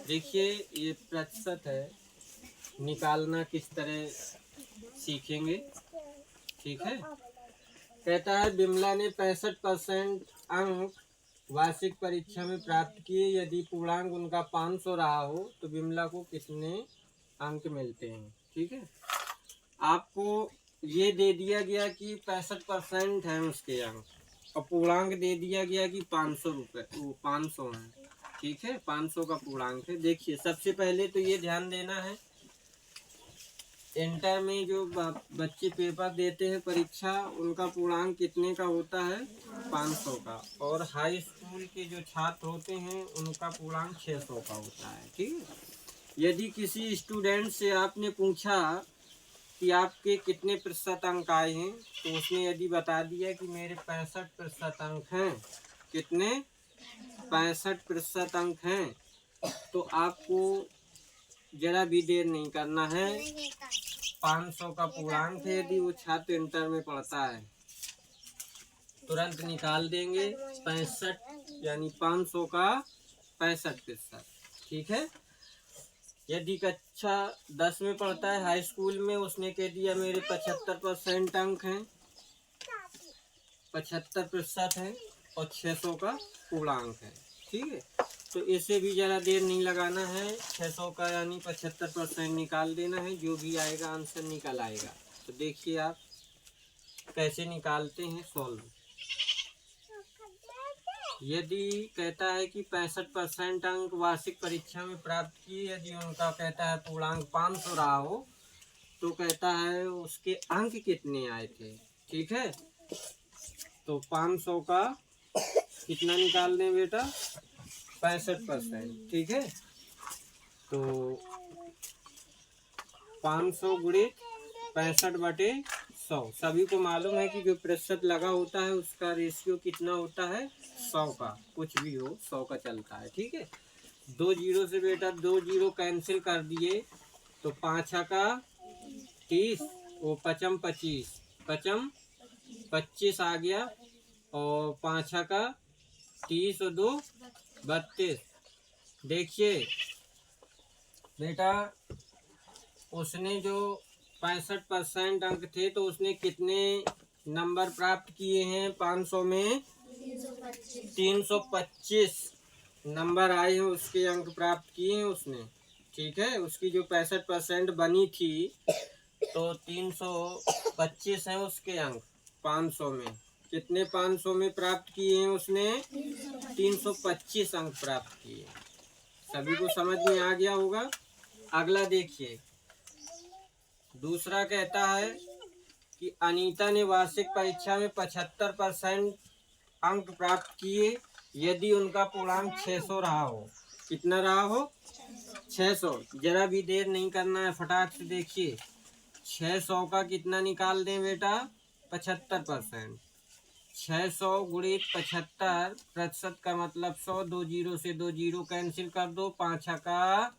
देखिए ये प्रतिशत है, निकालना किस तरह सीखेंगे। ठीक है, कहता है बिमला ने 65% अंक वार्षिक परीक्षा में प्राप्त किए। यदि पूर्णांक उनका 500 रहा हो तो बिमला को कितने अंक मिलते हैं। ठीक है, आपको ये दे दिया गया कि 65% है उसके अंक और पूर्णांक दे दिया गया कि 500 रुपये, वो 500 है। ठीक है, 500 का पूर्णांक है। देखिए सबसे पहले तो ये ध्यान देना है, इंटर में जो बच्चे पेपर देते हैं परीक्षा, उनका पूर्णांक कितने का होता है, 500 का। और हाई स्कूल के जो छात्र होते हैं उनका पूर्णांक 600 का होता है। ठीक है, यदि किसी स्टूडेंट से आपने पूछा कि आपके कितने प्रतिशत अंक आए हैं, तो उसने यदि बता दिया कि मेरे 65% अंक हैं, कितने 65% अंक हैं, तो आपको जरा भी देर नहीं करना है। 500 का पूर्णांक है, यदि वो छात्र इंटर में पढ़ता है, तुरंत निकाल देंगे 65 यानी 500 का 65%। ठीक है, यदि कक्षा 10 में पढ़ता है, हाई स्कूल में, उसने कह दिया मेरे 75% अंक हैं, 75% है और 600 का पूर्णांक है। ठीक है, तो इसे भी ज़रा देर नहीं लगाना है, 600 का यानी 75% निकाल देना है, जो भी आएगा आंसर निकल आएगा। तो देखिए आप कैसे निकालते हैं सॉल्व। यदि कहता है कि 65% अंक वार्षिक परीक्षा में प्राप्त किए, यदि उनका कहता है पूर्णांक 500 रहा हो, तो कहता है उसके अंक कितने आए थे। ठीक है, तो 500 का कितना निकाल दें बेटा, 65%। ठीक है, तो 500 गुणित 65/100। सभी को मालूम है कि जो प्रतिशत लगा होता है उसका रेशियो कितना होता है, 100 का। कुछ भी हो 100 का चलता है। ठीक है, 2 जीरो से बेटा 2 जीरो कैंसिल कर दिए, तो 5 का 30, वो 5 25, 5 25 आ गया, और 5 का 30 और 2 32। देखिए बेटा, उसने जो 65% अंक थे, तो उसने कितने नंबर प्राप्त किए हैं 500 में, 325 नंबर आए हैं, उसके अंक प्राप्त किए हैं उसने। ठीक है, उसकी जो 65% बनी थी, तो 325 है उसके अंक 500 में। कितने 500 में प्राप्त किए हैं उसने, 325 अंक प्राप्त किए। सभी को समझ में आ गया होगा। अगला देखिए, दूसरा कहता है कि अनीता ने वार्षिक परीक्षा में 75% अंक प्राप्त किए, यदि उनका पूर्णांक 600 रहा हो। कितना रहा हो, 600। जरा भी देर नहीं करना है, फटाक से देखिए 600 का कितना निकाल दें बेटा, 75%। 600 गुणित 75, प्रतिशत का मतलब 100, 2 जीरो से 2 जीरो कैंसिल कर दो, 5 का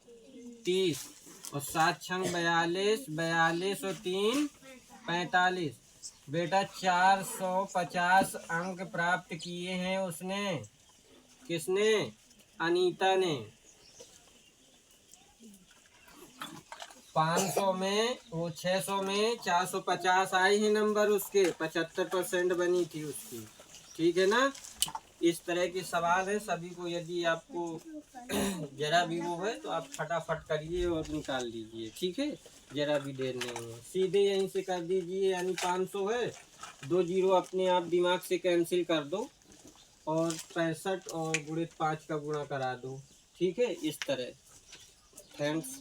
30 और 7 छंग 42, 42 और 3 45। बेटा 450 अंक प्राप्त किए हैं उसने। किसने, अनीता ने। 500 में, वो 600 में 450 आए हैं नंबर उसके, 75% बनी थी उसकी। ठीक है ना, इस तरह के सवाल है सभी को। यदि आपको जरा भी वो है तो आप फटाफट करिए और निकाल लीजिए। ठीक है, जरा भी देर नहीं है, सीधे यहीं से कर दीजिए। यानी 500 है, 2 जीरो अपने आप दिमाग से कैंसिल कर दो, और 65 और गुणित 5 का गुणा करा दो। ठीक है, इस तरह। थैंक्स।